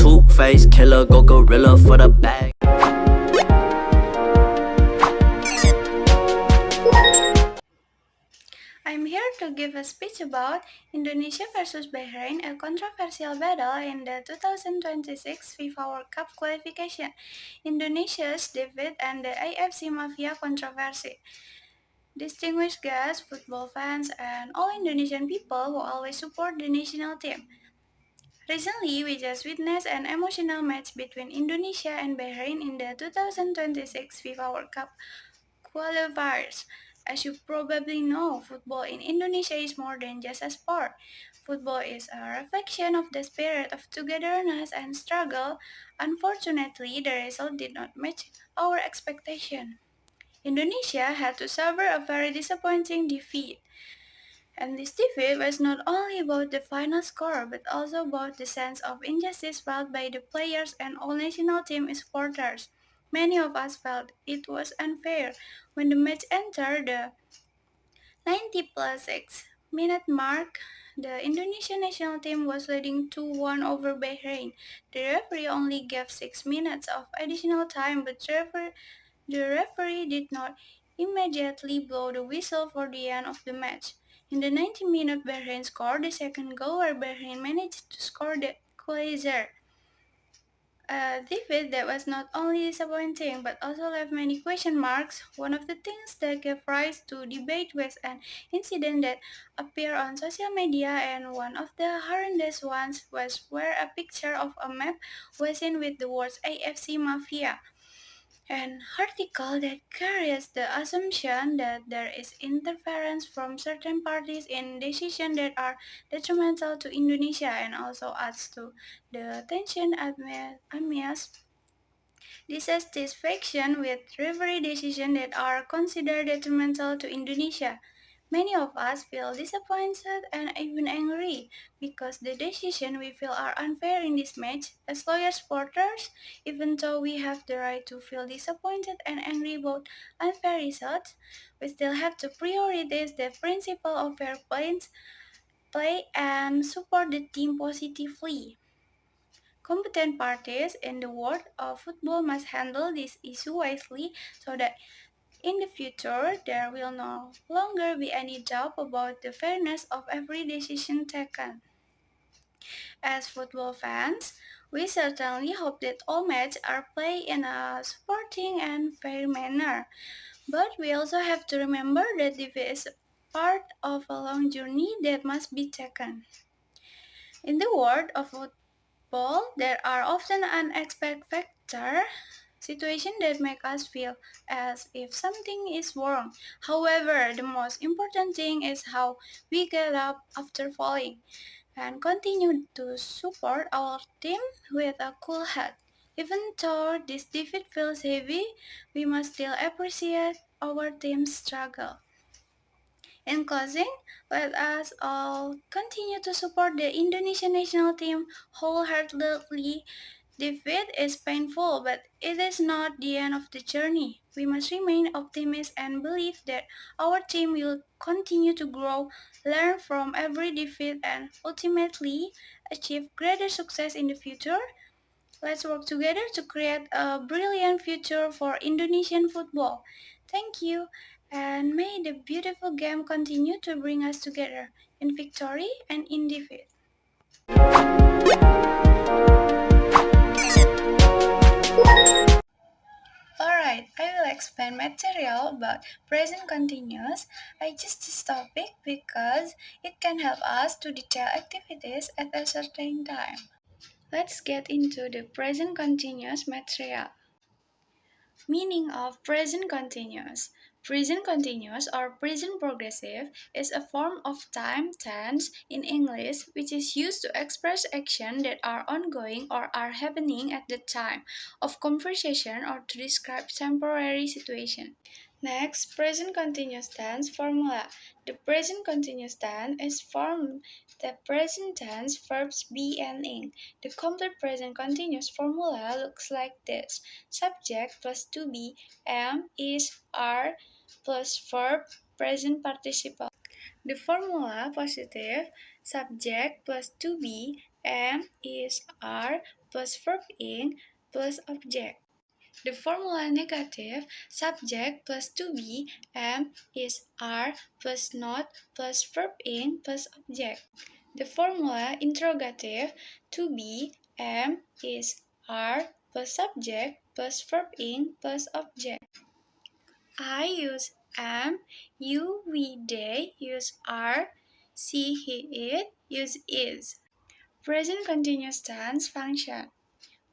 Two-faced killer, go gorilla for the bag. I'm here to give a speech about Indonesia versus Bahrain, a controversial battle in the 2026 FIFA World Cup qualification, Indonesia's defeat and the AFC Mafia controversy. Distinguished guests, football fans, and all Indonesian people who always support the national team. Recently, we just witnessed an emotional match between Indonesia and Bahrain in the 2026 FIFA World Cup qualifiers. As you probably know, football in Indonesia is more than just a sport. Football is a reflection of the spirit of togetherness and struggle. Unfortunately, the result did not match our expectation. Indonesia had to suffer a very disappointing defeat. And this defeat was not only about the final score, but also about the sense of injustice felt by the players and all national team supporters. Many of us felt it was unfair when the match entered the 90 plus 6 minute mark. The Indonesian national team was leading 2-1 over Bahrain. The referee only gave 6 minutes of additional time, but the referee did not immediately blow the whistle for the end of the match. In the 90-minute, Bahrain scored the second goal where Bahrain managed to score the equalizer. A defeat that was not only disappointing but also left many question marks. One of the things that gave rise to debate was an incident that appeared on social media, and one of the horrendous ones was where a picture of a map was seen with the words AFC Mafia. An article that carries the assumption that there is interference from certain parties in decisions that are detrimental to Indonesia, and also adds to the tension amidst dissatisfaction with referee decisions that are considered detrimental to Indonesia. Many of us feel disappointed and even angry because the decisions we feel are unfair in this match. As loyal supporters, even though we have the right to feel disappointed and angry about unfair results, we still have to prioritize the principle of fair play and support the team positively. Competent parties in the world of football must handle this issue wisely so that in the future there will no longer be any doubt about the fairness of every decision taken. As football fans, we certainly hope that all matches are played in a sporting and fair manner. But we also have to remember that defeat is part of a long journey that must be taken. In the world of football, there are often unexpected factors, situations that make us feel as if something is wrong. However, the most important thing is how we get up after falling and continue to support our team with a cool head. Even though this defeat feels heavy, we must still appreciate our team's struggle. In closing, let us all continue to support the Indonesian national team wholeheartedly. Defeat is painful, but it is not the end of the journey. We must remain optimistic and believe that our team will continue to grow, learn from every defeat, and ultimately achieve greater success in the future. Let's work together to create a brilliant future for Indonesian football. Thank you, and may the beautiful game continue to bring us together in victory and in defeat. Alright, I will explain material about present continuous. I choose this topic because it can help us to detail activities at a certain time. Let's get into the present continuous material. Meaning of present continuous. Present continuous or present progressive is a form of time tense in English which is used to express actions that are ongoing or are happening at the time of conversation or to describe temporary situation. Next, present continuous tense formula. The present continuous tense is from the present tense verbs be and ing. The complete present continuous formula looks like this: subject plus to be, am, is, are, plus verb, present participle. The formula positive subject plus to be am is are plus verb ing plus object. The formula negative subject plus to be am is are plus not plus verb ing plus object. The formula interrogative to be am is are plus subject plus verb ing plus object. I use am, you, we, they use are, she, he, it use is. Present continuous tense function.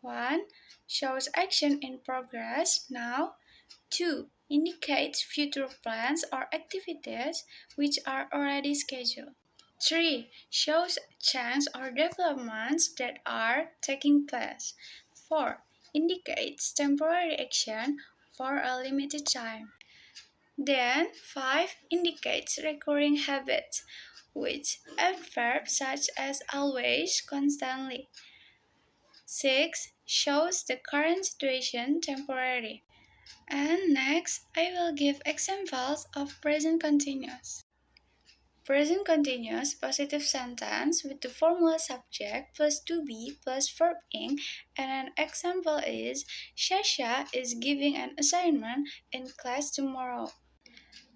1. Shows action in progress now. 2. Indicates future plans or activities which are already scheduled. 3. Shows change or developments that are taking place. 4. Indicates temporary action for a limited time. Then 5 indicates recurring habits, which add verbs such as always, constantly. 6 shows the current situation temporary. And next, I will give examples of present continuous. Present continuous positive sentence with the formula subject plus to be plus verb ing, and an example is Shasha is giving an assignment in class tomorrow.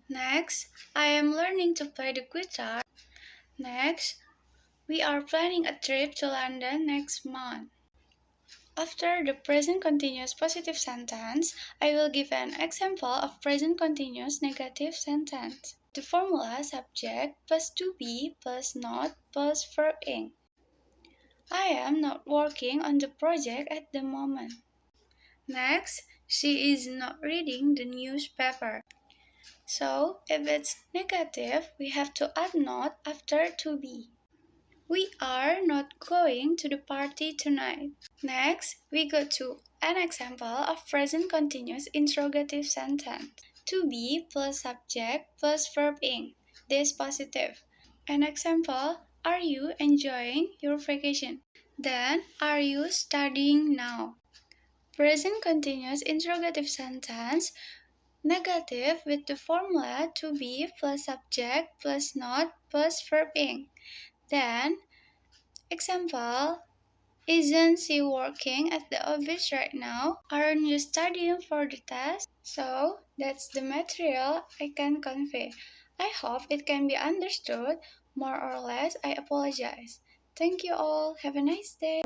Next, I am learning to play the guitar. Next, we are planning a trip to London next month. After the present continuous positive sentence, I will give an example of present continuous negative sentence. The formula subject plus to be plus not plus verb ing. I am not working on the project at the moment. Next, she is not reading the newspaper. So, if it's negative, we have to add not after to be. We are not going to the party tonight. Next, we go to an example of present continuous interrogative sentence. To be plus subject plus verb ing. This positive. An example, are you enjoying your vacation? Then, are you studying now? Present continuous interrogative sentence. Negative with the formula to be plus subject plus not plus verb ing. Then, example, isn't she working at the office right now? Aren't you studying for the test? So, that's the material I can convey. I hope it can be understood. More or less, I apologize. Thank you all. Have a nice day.